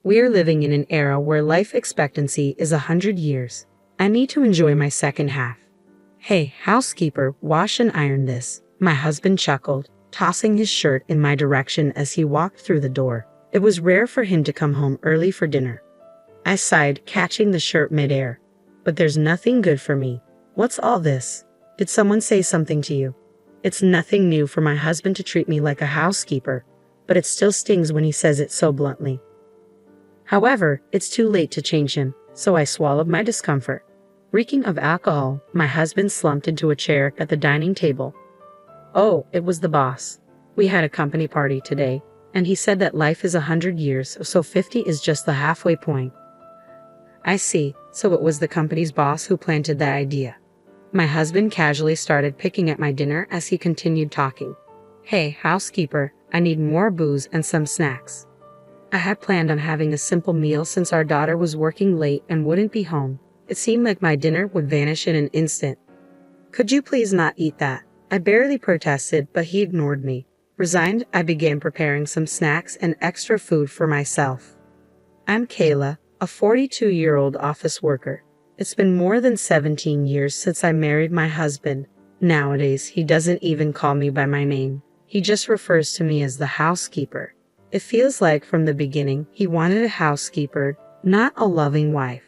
We are living in an era where life expectancy is 100 years. I need to enjoy my second half. Hey, housekeeper, wash and iron this, my husband chuckled, tossing his shirt in my direction as he walked through the door. It was rare for him to come home early for dinner. I sighed, catching the shirt midair. But there's nothing good for me. What's all this? Did someone say something to you? It's nothing new for my husband to treat me like a housekeeper, but it still stings when he says it so bluntly. However, it's too late to change him, so I swallowed my discomfort. Reeking of alcohol, my husband slumped into a chair at the dining table. Oh, it was the boss. We had a company party today, and he said that life is 100 years, so 50 is just the halfway point. I see, so it was the company's boss who planted that idea. My husband casually started picking at my dinner as he continued talking. Hey, housekeeper, I need more booze and some snacks. I had planned on having a simple meal since our daughter was working late and wouldn't be home. It seemed like my dinner would vanish in an instant. Could you please not eat that? I barely protested, but he ignored me. Resigned, I began preparing some snacks and extra food for myself. I'm Kayla, a 42-year-old office worker. It's been more than 17 years since I married my husband. Nowadays, he doesn't even call me by my name. He just refers to me as the housekeeper. It feels like from the beginning, he wanted a housekeeper, not a loving wife.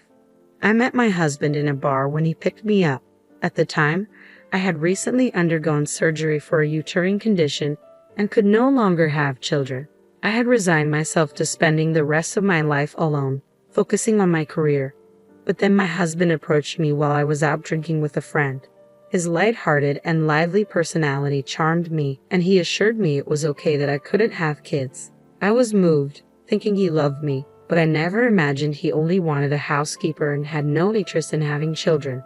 I met my husband in a bar when he picked me up. At the time, I had recently undergone surgery for a uterine condition and could no longer have children. I had resigned myself to spending the rest of my life alone, focusing on my career. But then my husband approached me while I was out drinking with a friend. His light-hearted and lively personality charmed me, and he assured me it was okay that I couldn't have kids. I was moved, thinking he loved me, but I never imagined he only wanted a housekeeper and had no interest in having children.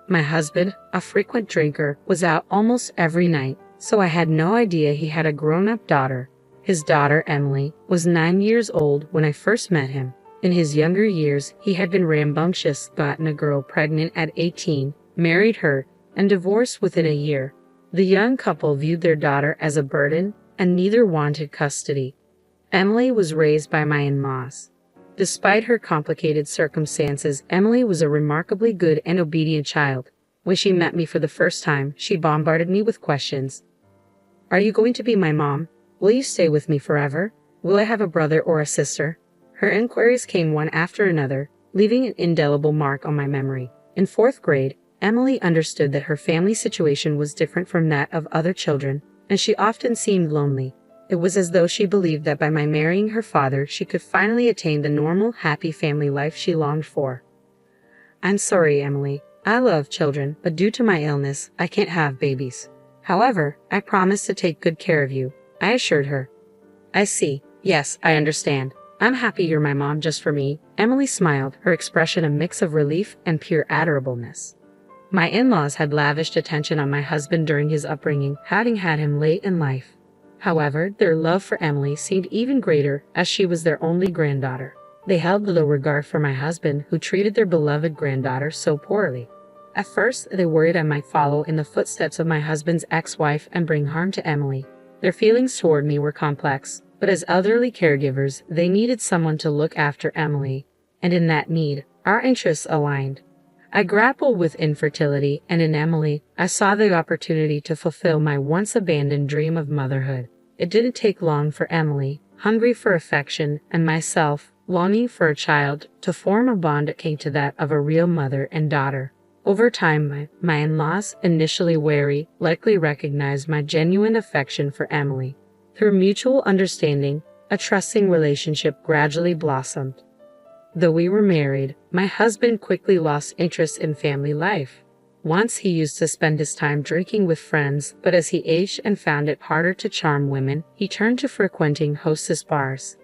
My husband, a frequent drinker, was out almost every night, so I had no idea he had a grown-up daughter. His daughter, Emily, was 9 years old when I first met him. In his younger years, he had been rambunctious, gotten a girl pregnant at 18, married her, and divorced within a year. The young couple viewed their daughter as a burden, and neither wanted custody. Emily was raised by my in-laws. Despite her complicated circumstances, Emily was a remarkably good and obedient child. When she met me for the first time, she bombarded me with questions. Are you going to be my mom? Will you stay with me forever? Will I have a brother or a sister? Her inquiries came one after another, leaving an indelible mark on my memory. In 4th grade, Emily understood that her family situation was different from that of other children, and she often seemed lonely. It was as though she believed that by my marrying her father, she could finally attain the normal, happy family life she longed for. I'm sorry, Emily. I love children, but due to my illness, I can't have babies. However, I promise to take good care of you, I assured her. I see. Yes, I understand. I'm happy you're my mom just for me. Emily smiled, her expression a mix of relief and pure adorableness. My in-laws had lavished attention on my husband during his upbringing, having had him late in life. However, their love for Emily seemed even greater as she was their only granddaughter. They held little regard for my husband, who treated their beloved granddaughter so poorly. At first, they worried I might follow in the footsteps of my husband's ex-wife and bring harm to Emily. Their feelings toward me were complex, but as elderly caregivers, they needed someone to look after Emily, and in that need, our interests aligned. I grappled with infertility, and in Emily, I saw the opportunity to fulfill my once-abandoned dream of motherhood. It didn't take long for Emily, hungry for affection, and myself, longing for a child, to form a bond akin to that of a real mother and daughter. Over time, my in-laws, initially wary, likely recognized my genuine affection for Emily. Through mutual understanding, a trusting relationship gradually blossomed. Though we were married, my husband quickly lost interest in family life. Once he used to spend his time drinking with friends, but as he aged and found it harder to charm women, he turned to frequenting hostess bars.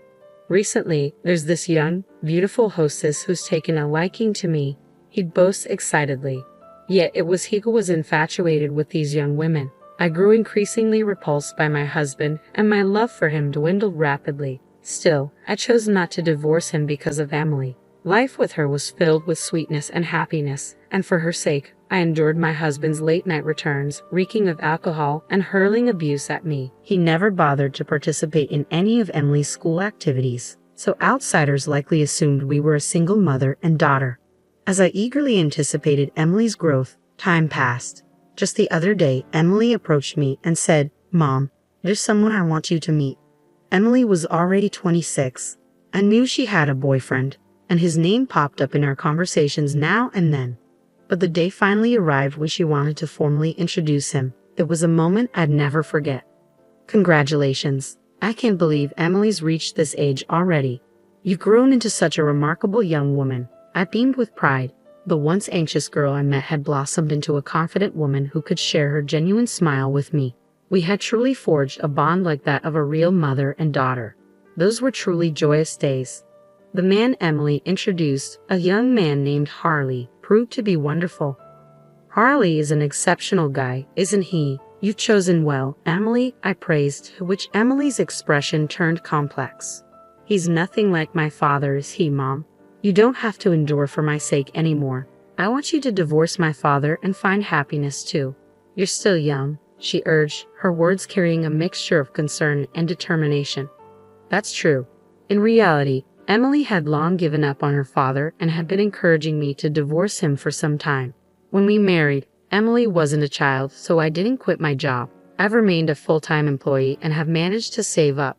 Recently, there's this young, beautiful hostess who's taken a liking to me, he'd boast excitedly. Yet it was he who was infatuated with these young women. I grew increasingly repulsed by my husband, and my love for him dwindled rapidly. Still, I chose not to divorce him because of Emily. Life with her was filled with sweetness and happiness, and for her sake, I endured my husband's late-night returns, reeking of alcohol and hurling abuse at me. He never bothered to participate in any of Emily's school activities. so outsiders likely assumed we were a single mother and daughter. As I eagerly anticipated Emily's growth, time passed. Just the other day, Emily approached me and said, "Mom, there's someone I want you to meet." Emily was already 26. I knew she had a boyfriend, and his name popped up in our conversations now and then. But the day finally arrived when she wanted to formally introduce him. It was a moment I'd never forget. "Congratulations. I can't believe Emily's reached this age already. You've grown into such a remarkable young woman." I beamed with pride. The once anxious girl I met had blossomed into a confident woman who could share her genuine smile with me. We had truly forged a bond like that of a real mother and daughter. Those were truly joyous days. The man Emily introduced, a young man named Harley, proved to be wonderful. "Harley is an exceptional guy, isn't he? You've chosen well, Emily," I praised, to which Emily's expression turned complex. "He's nothing like my father, is he, Mom? You don't have to endure for my sake anymore. I want you to divorce my father and find happiness too. You're still young," she urged, her words carrying a mixture of concern and determination. That's true. In reality, Emily had long given up on her father and had been encouraging me to divorce him for some time. When we married, Emily wasn't a child, so I didn't quit my job. I've remained a full-time employee and have managed to save up.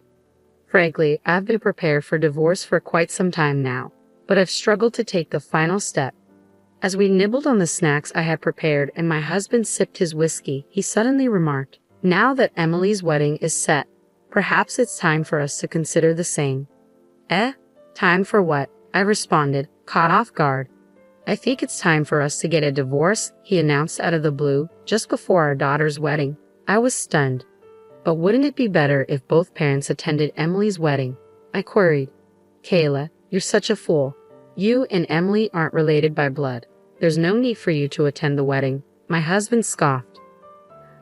Frankly, I've been prepared for divorce for quite some time now, but I've struggled to take the final step. As we nibbled on the snacks I had prepared and my husband sipped his whiskey, he suddenly remarked, "Now that Emily's wedding is set, perhaps it's time for us to consider the same." "Eh? Time for what?" I responded, caught off guard. "I think it's time for us to get a divorce," he announced out of the blue, just before our daughter's wedding. I was stunned. "But wouldn't it be better if both parents attended Emily's wedding?" I queried. "Kayla, you're such a fool. You and Emily aren't related by blood. There's no need for you to attend the wedding," my husband scoffed.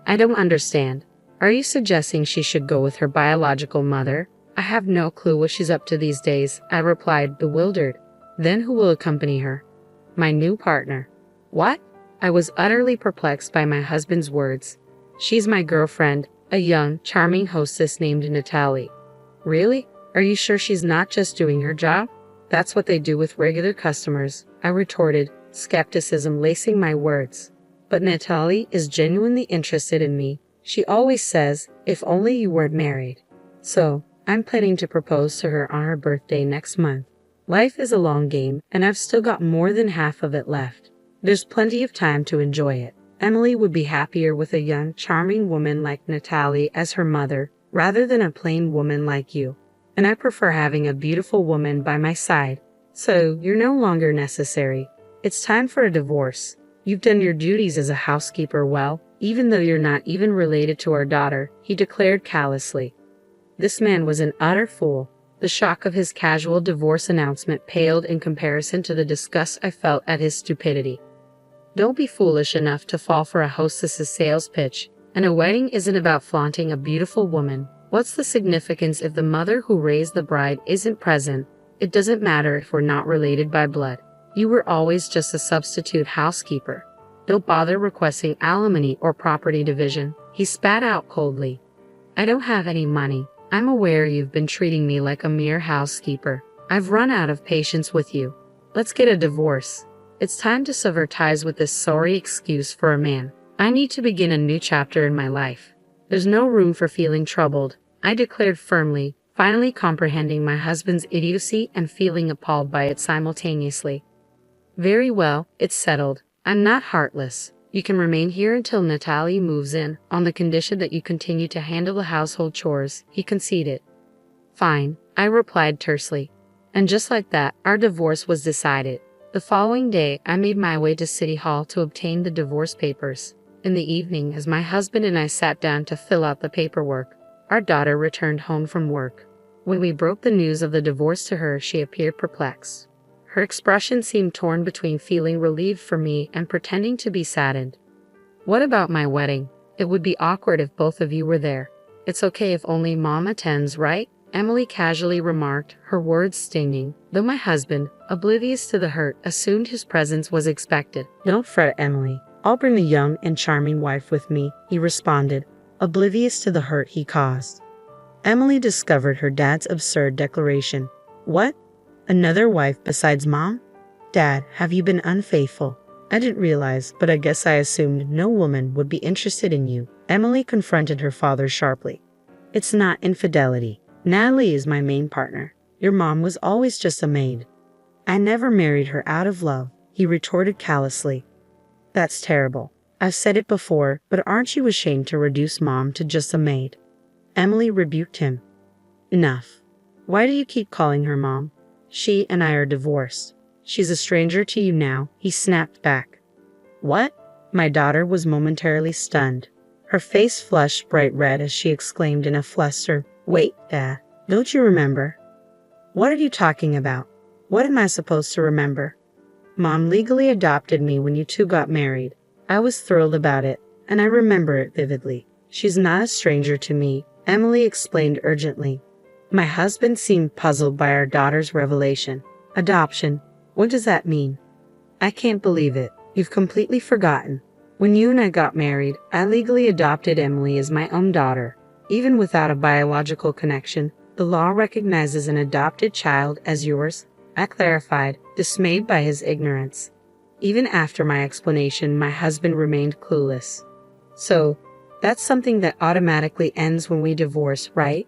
"I don't understand. Are you suggesting she should go with her biological mother? I have no clue what she's up to these days," I replied, bewildered. "Then who will accompany her?" "My new partner." "What?" I was utterly perplexed by my husband's words. "She's my girlfriend, a young, charming hostess named Natalie." "Really? Are you sure she's not just doing her job?" "That's what they do with regular customers," I retorted, skepticism lacing my words. "But Natalie is genuinely interested in me. She always says, if only you weren't married. So, I'm planning to propose to her on her birthday next month. Life is a long game, and I've still got more than half of it left. There's plenty of time to enjoy it. Emily would be happier with a young, charming woman like Natalie as her mother, rather than a plain woman like you. And I prefer having a beautiful woman by my side. So, you're no longer necessary. It's time for a divorce. You've done your duties as a housekeeper well, even though you're not even related to our daughter," he declared callously. This man was an utter fool. The shock of his casual divorce announcement paled in comparison to the disgust I felt at his stupidity. Don't be foolish enough to fall for a hostess's sales pitch, and a wedding isn't about flaunting a beautiful woman. What's the significance if the mother who raised the bride isn't present? It doesn't matter if we're not related by blood. You were always just a substitute housekeeper. Don't bother requesting alimony or property division, he spat out coldly. "I don't have any money. I'm aware you've been treating me like a mere housekeeper. I've run out of patience with you. Let's get a divorce. It's time to sever ties with this sorry excuse for a man. I need to begin a new chapter in my life. There's no room for feeling troubled," I declared firmly, finally comprehending my husband's idiocy and feeling appalled by it simultaneously. "Very well, it's settled. I'm not heartless. You can remain here until Natalie moves in, on the condition that you continue to handle the household chores," he conceded. "Fine," I replied tersely. And just like that, our divorce was decided. The following day, I made my way to City Hall to obtain the divorce papers. In the evening, as my husband and I sat down to fill out the paperwork, our daughter returned home from work. When we broke the news of the divorce to her, she appeared perplexed. Her expression seemed torn between feeling relieved for me and pretending to be saddened. "What about my wedding? It would be awkward if both of you were there." "It's okay if only Mom attends, right?" Emily casually remarked, her words stinging, though my husband, oblivious to the hurt, assumed his presence was expected. "Don't fret, Emily. I'll bring the young and charming wife with me," he responded, oblivious to the hurt he caused. Emily discovered her dad's absurd declaration. What? Another wife besides Mom? Dad, have you been unfaithful? I didn't realize, but I guess I assumed no woman would be interested in you. Emily confronted her father sharply. It's not infidelity. Natalie is my main partner. Your mom was always just a maid. I never married her out of love, he retorted callously. That's terrible. I've said it before, but aren't you ashamed to reduce Mom to just a maid? Emily rebuked him. Enough. Why do you keep calling her Mom? She and I are divorced. She's a stranger to you now, he snapped back. What? My daughter was momentarily stunned. Her face flushed bright red as she exclaimed in a fluster, Wait, Dad, don't you remember? What are you talking about? What am I supposed to remember? Mom legally adopted me when you two got married. I was thrilled about it, and I remember it vividly. She's not a stranger to me, Emily explained urgently. My husband seemed puzzled by our daughter's revelation. Adoption? What does that mean? I can't believe it. You've completely forgotten. When you and I got married, I legally adopted Emily as my own daughter. Even without a biological connection, the law recognizes an adopted child as yours, I clarified, dismayed by his ignorance. Even after my explanation, my husband remained clueless. So, that's something that automatically ends when we divorce, right?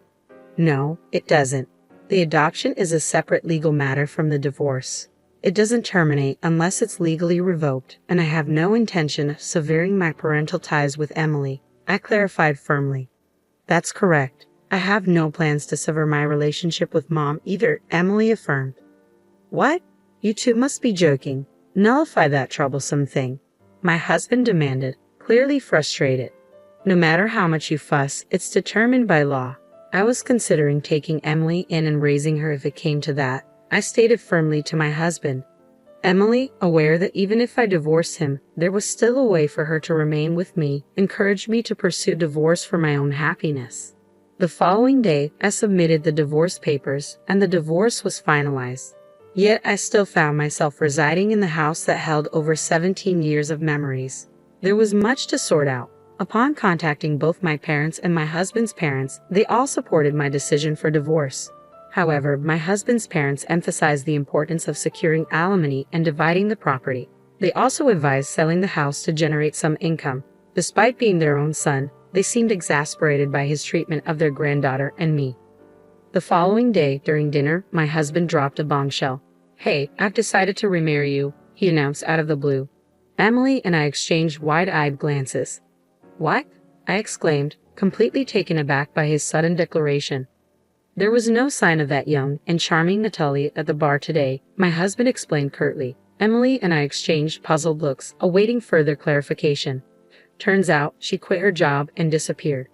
No, it doesn't. The adoption is a separate legal matter from the divorce. It doesn't terminate unless it's legally revoked, and I have no intention of severing my parental ties with Emily, I clarified firmly. That's correct. I have no plans to sever my relationship with Mom either, Emily affirmed. What? You two must be joking. Nullify that troublesome thing, my husband demanded, clearly frustrated. No matter how much you fuss, it's determined by law. I was considering taking Emily in and raising her if it came to that, I stated firmly to my husband. Emily, aware that even if I divorced him, there was still a way for her to remain with me, encouraged me to pursue divorce for my own happiness. The following day, I submitted the divorce papers, and the divorce was finalized. Yet I still found myself residing in the house that held over 17 years of memories. There was much to sort out. Upon contacting both my parents and my husband's parents, they all supported my decision for divorce. However, my husband's parents emphasized the importance of securing alimony and dividing the property. They also advised selling the house to generate some income. Despite being their own son, they seemed exasperated by his treatment of their granddaughter and me. The following day, during dinner, my husband dropped a bombshell. Hey, I've decided to remarry you, he announced out of the blue. Emily and I exchanged wide-eyed glances. What? I exclaimed, completely taken aback by his sudden declaration. There was no sign of that young and charming Natalie at the bar today, my husband explained curtly. Emily and I exchanged puzzled looks, awaiting further clarification. Turns out, she quit her job and disappeared.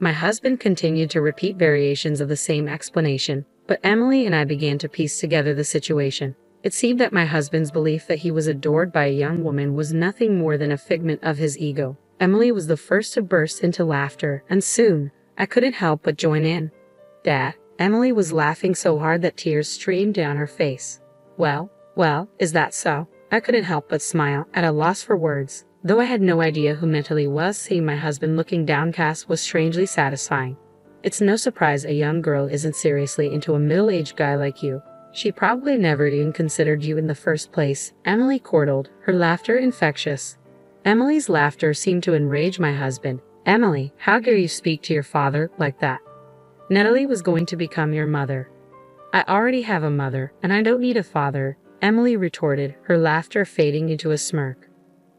My husband continued to repeat variations of the same explanation, but Emily and I began to piece together the situation. It seemed that my husband's belief that he was adored by a young woman was nothing more than a figment of his ego. Emily was the first to burst into laughter, and soon, I couldn't help but join in. Dad, Emily was laughing so hard that tears streamed down her face. Well, is that so? I couldn't help but smile, at a loss for words. Though I had no idea who Natalie was, seeing my husband looking downcast was strangely satisfying. It's no surprise a young girl isn't seriously into a middle-aged guy like you. She probably never even considered you in the first place, Emily chortled, her laughter infectious. Emily's laughter seemed to enrage my husband. Emily, how dare you speak to your father like that? Natalie was going to become your mother. I already have a mother, and I don't need a father, Emily retorted, her laughter fading into a smirk.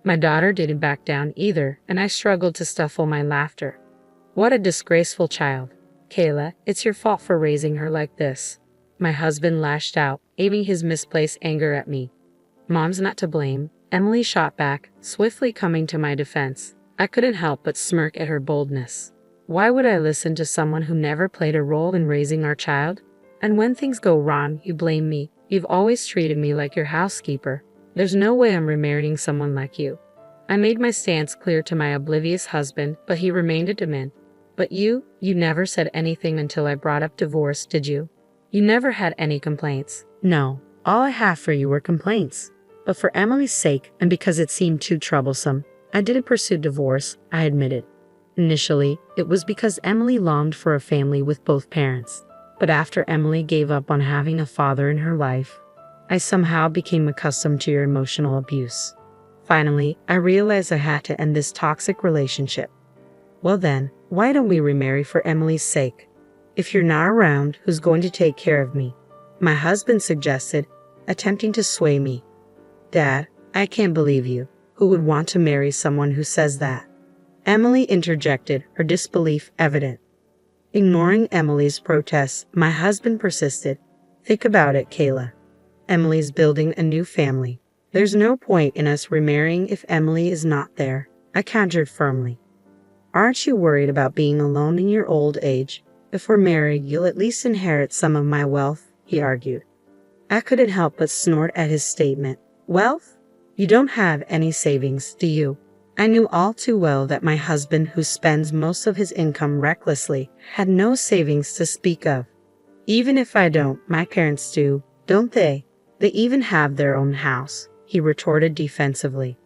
My daughter didn't back down either, and I struggled to stifle my laughter. What a disgraceful child. Kayla, it's your fault for raising her like this. My husband lashed out, aiming his misplaced anger at me. Mom's not to blame, Emily shot back, swiftly coming to my defense. I couldn't help but smirk at her boldness. Why would I listen to someone who never played a role in raising our child? And when things go wrong, you blame me. You've always treated me like your housekeeper. There's no way I'm remarrying someone like you. I made my stance clear to my oblivious husband, but he remained adamant. But you never said anything until I brought up divorce, did you? You never had any complaints. No, all I have for you were complaints. But for Emily's sake, and because it seemed too troublesome, I didn't pursue divorce, I admitted. Initially, it was because Emily longed for a family with both parents. But after Emily gave up on having a father in her life, I somehow became accustomed to your emotional abuse. Finally, I realized I had to end this toxic relationship. Well then, why don't we remarry for Emily's sake? If you're not around, who's going to take care of me? My husband suggested, attempting to sway me. Dad, I can't believe you. Who would want to marry someone who says that? Emily interjected, her disbelief evident. Ignoring Emily's protests, my husband persisted. Think about it, Kayla. Emily's building a new family. There's no point in us remarrying if Emily is not there, I countered firmly. Aren't you worried about being alone in your old age? If we're married, you'll at least inherit some of my wealth, he argued. I couldn't help but snort at his statement. Wealth? You don't have any savings, do you? I knew all too well that my husband, who spends most of his income recklessly, had no savings to speak of. Even if I don't, my parents do, don't they? They even have their own house, he retorted defensively.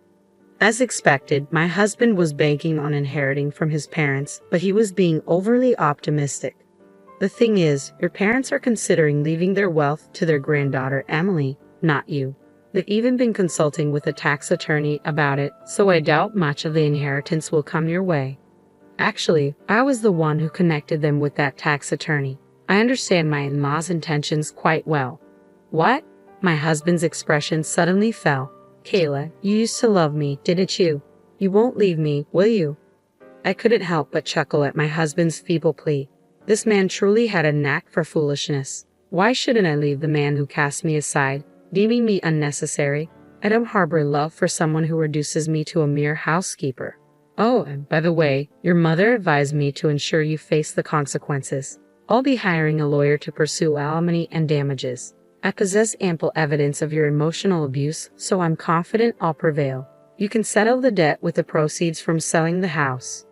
As expected, my husband was banking on inheriting from his parents, but he was being overly optimistic. The thing is, your parents are considering leaving their wealth to their granddaughter Emily, not you. They've even been consulting with a tax attorney about it, so I doubt much of the inheritance will come your way. Actually, I was the one who connected them with that tax attorney. I understand my in-laws' intentions quite well. What? My husband's expression suddenly fell. Kayla, you used to love me, didn't you? You won't leave me, will you? I couldn't help but chuckle at my husband's feeble plea. This man truly had a knack for foolishness. Why shouldn't I leave the man who cast me aside, deeming me unnecessary? I don't harbor love for someone who reduces me to a mere housekeeper. Oh, and by the way, your mother advised me to ensure you face the consequences. I'll be hiring a lawyer to pursue alimony and damages. I possess ample evidence of your emotional abuse, so I'm confident I'll prevail. You can settle the debt with the proceeds from selling the house.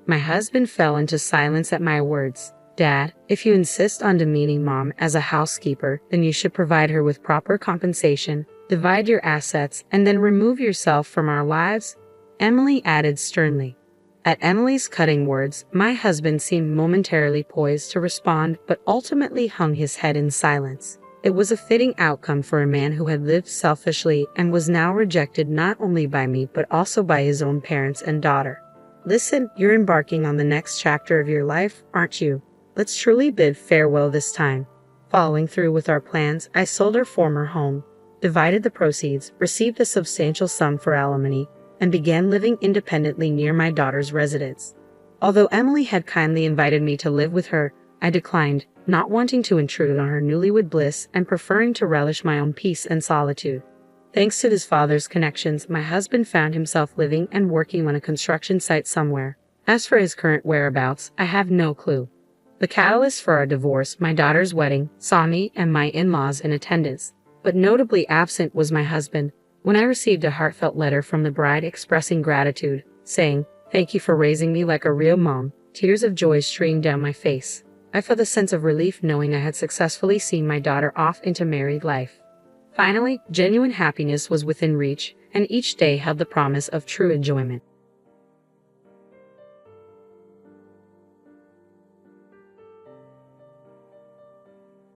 My husband fell into silence at my words. Dad, if you insist on demeaning Mom as a housekeeper, then you should provide her with proper compensation, divide your assets, and then remove yourself from our lives, Emily added sternly. At Emily's cutting words, my husband seemed momentarily poised to respond, but ultimately hung his head in silence. It was a fitting outcome for a man who had lived selfishly and was now rejected not only by me but also by his own parents and daughter. Listen, you're embarking on the next chapter of your life, aren't you? Let's truly bid farewell this time. Following through with our plans, I sold our former home, divided the proceeds, received a substantial sum for alimony, and began living independently near my daughter's residence. Although Emily had kindly invited me to live with her, I declined, not wanting to intrude on her newlywed bliss and preferring to relish my own peace and solitude. Thanks to his father's connections, my husband found himself living and working on a construction site somewhere. As for his current whereabouts, I have no clue. The catalyst for our divorce, my daughter's wedding, saw me and my in-laws in attendance, but notably absent was my husband. When I received a heartfelt letter from the bride expressing gratitude, saying, "Thank you for raising me like a real mom," tears of joy streamed down my face. I felt a sense of relief knowing I had successfully seen my daughter off into married life. Finally, genuine happiness was within reach, and each day held the promise of true enjoyment.